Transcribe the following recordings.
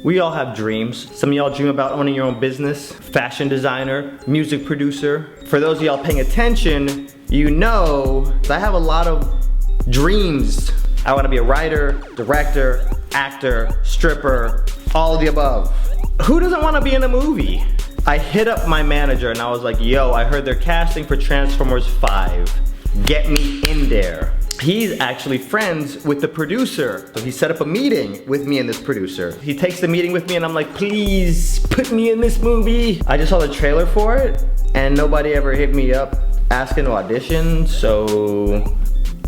We all have dreams. Some of y'all dream about owning your own business, fashion designer, music producer. For those of y'all paying attention, you know I have a lot of dreams. I want to be a writer, director, actor, stripper, all of the above. Who doesn't want to be in a movie? I hit up my manager and I was like, yo, I heard they're casting for Transformers 5. Get me in there. He's actually friends with the producer. So he set up a meeting with me and this producer. He takes the meeting with me and I'm like, please put me in this movie. I just saw the trailer for it and nobody ever hit me up asking to audition, so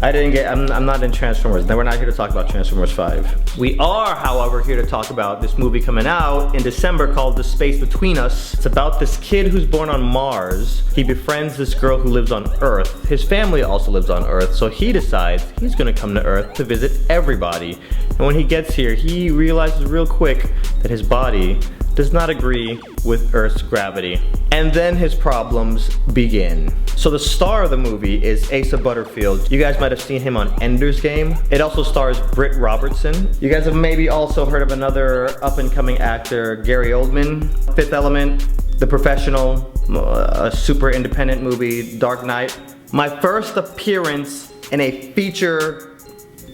I'm not in Transformers. We're not here to talk about Transformers 5. We are, however, here to talk about this movie coming out in December called The Space Between Us. It's about this kid who's born on Mars. He befriends this girl who lives on Earth. His family also lives on Earth, so he decides he's gonna come to Earth to visit everybody. And when he gets here, he realizes real quick that his body does not agree with Earth's gravity. And then his problems begin. So the star of the movie is Asa Butterfield. You guys might have seen him on Ender's Game. It also stars Britt Robertson. You guys have maybe also heard of another up-and-coming actor, Gary Oldman. Fifth Element, The Professional, a super independent movie, Dark Knight. My first appearance in a feature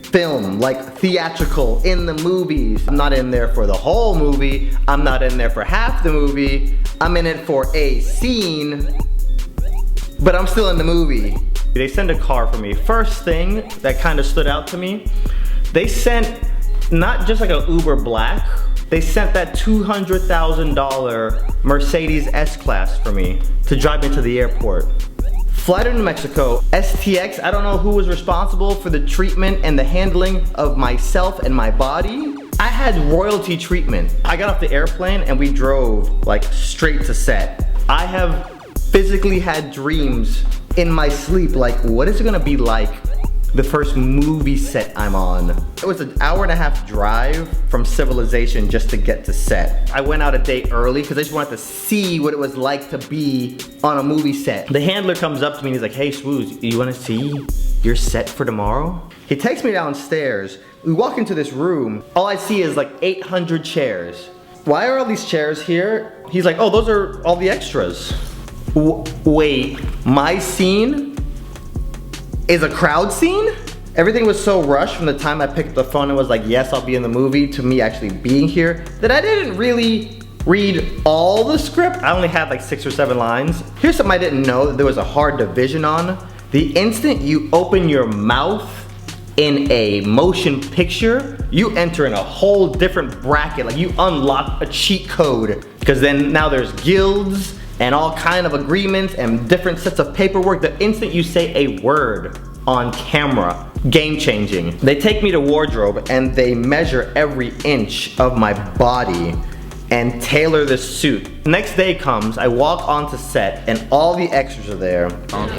film, like theatrical, in the movies. I'm not in there for the whole movie. I'm not in there for half the movie. I'm in it for a scene, but I'm still in the movie. They send a car for me. First thing that kind of stood out to me, they sent not just like a Uber Black, they sent that $200,000 Mercedes S-Class for me to drive me to the airport. Flight to New Mexico, STX, I don't know who was responsible for the treatment and the handling of myself and my body. I had royalty treatment. I got off the airplane and we drove like straight to set. I have physically had dreams in my sleep, like what is it gonna be like the first movie set I'm on? It was an hour-and-a-half drive from civilization just to get to set. I went out a day early because I just wanted to see what it was like to be on a movie set. The handler comes up to me and he's like, hey Swooz, you wanna see your set for tomorrow? He takes me downstairs. We walk into this room. All I see is like 800 chairs. Why are all these chairs here? He's like, oh, those are all the extras. Wait, my scene is a crowd scene? Everything was so rushed from the time I picked up the phone and was like, yes, I'll be in the movie, to me actually being here, that I didn't really read all the script. I only had like 6 or 7 lines. Here's something I didn't know that there was a hard division on. The instant you open your mouth in a motion picture, you enter in a whole different bracket. Like you unlock a cheat code. Because then now there's guilds and all kind of agreements and different sets of paperwork. The instant you say a word on camera, game changing. They take me to wardrobe and they measure every inch of my body and tailor this suit. Next day comes, I walk onto set and all the extras are there.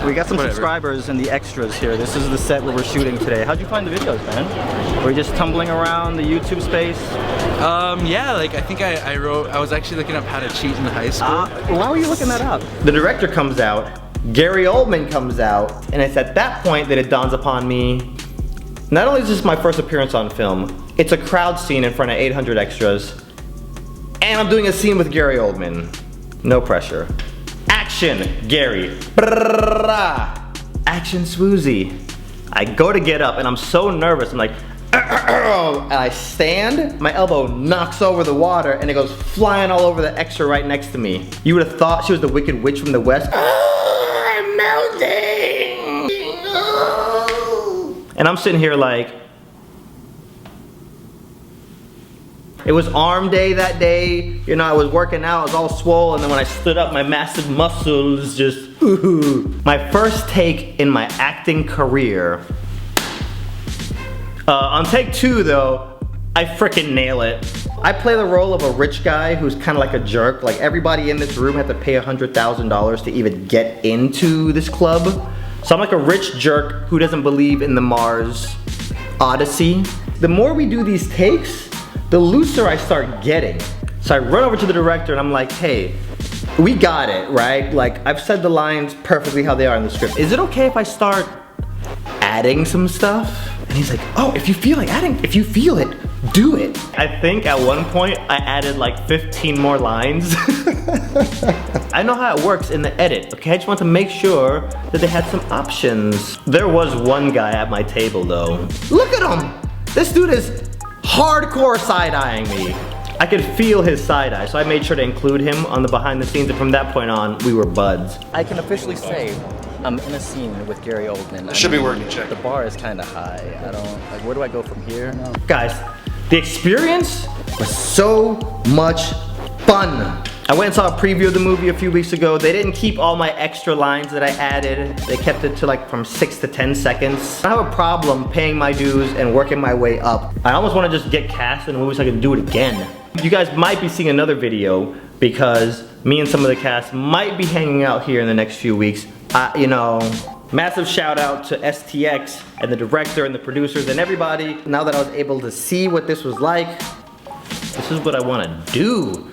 We got some subscribers and the extras here. This is the set where we're shooting today. How'd you find the videos, man? Were you just tumbling around the YouTube space? Yeah, like I think I was actually looking up how to cheat in high school. Why were you looking that up? The director comes out, Gary Oldman comes out, and it's at that point that it dawns upon me, not only is this my first appearance on film, it's a crowd scene in front of 800 extras, and I'm doing a scene with Gary Oldman. No pressure. Action, Gary. Action, sWooZie. I go to get up and I'm so nervous. I'm like, and I stand, my elbow knocks over the water and it goes flying all over the extra right next to me. You would have thought she was the Wicked Witch from the West. I'm melting. And I'm sitting here like, it was arm day that day. You know, I was working out, I was all swole, and then when I stood up, my massive muscles just, ooh. My first take in my acting career. On take 2 though, I frickin' nail it. I play the role of a rich guy who's kind of like a jerk. Like everybody in this room had to pay $100,000 to even get into this club. So I'm like a rich jerk who doesn't believe in the Mars Odyssey. The more we do these takes, the looser I start getting. So I run over to the director and I'm like, hey, we got it, right? Like I've said the lines perfectly how they are in the script. Is it okay if I start adding some stuff? And he's like, oh, if you feel like adding, if you feel it, do it. I think at one point I added like 15 more lines. I know how it works in the edit, okay? I just want to make sure that they had some options. There was one guy at my table though. Look at him! This dude is hardcore side-eyeing me. I could feel his side-eye, so I made sure to include him on the behind the scenes, and from that point on, we were buds. I can officially say I'm in a scene with Gary Oldman. It should be working, check. The bar is kind of high. I don't, like, where do I go from here? No. Guys, the experience was so much fun. I went and saw a preview of the movie a few weeks ago. They didn't keep all my extra lines that I added. They kept it to like from 6 to 10 seconds. I have a problem paying my dues and working my way up. I almost want to just get cast in a movie so I can do it again. You guys might be seeing another video because me and some of the cast might be hanging out here in the next few weeks. You know, massive shout out to STX and the director and the producers and everybody. Now that I was able to see what this was like, this is what I want to do.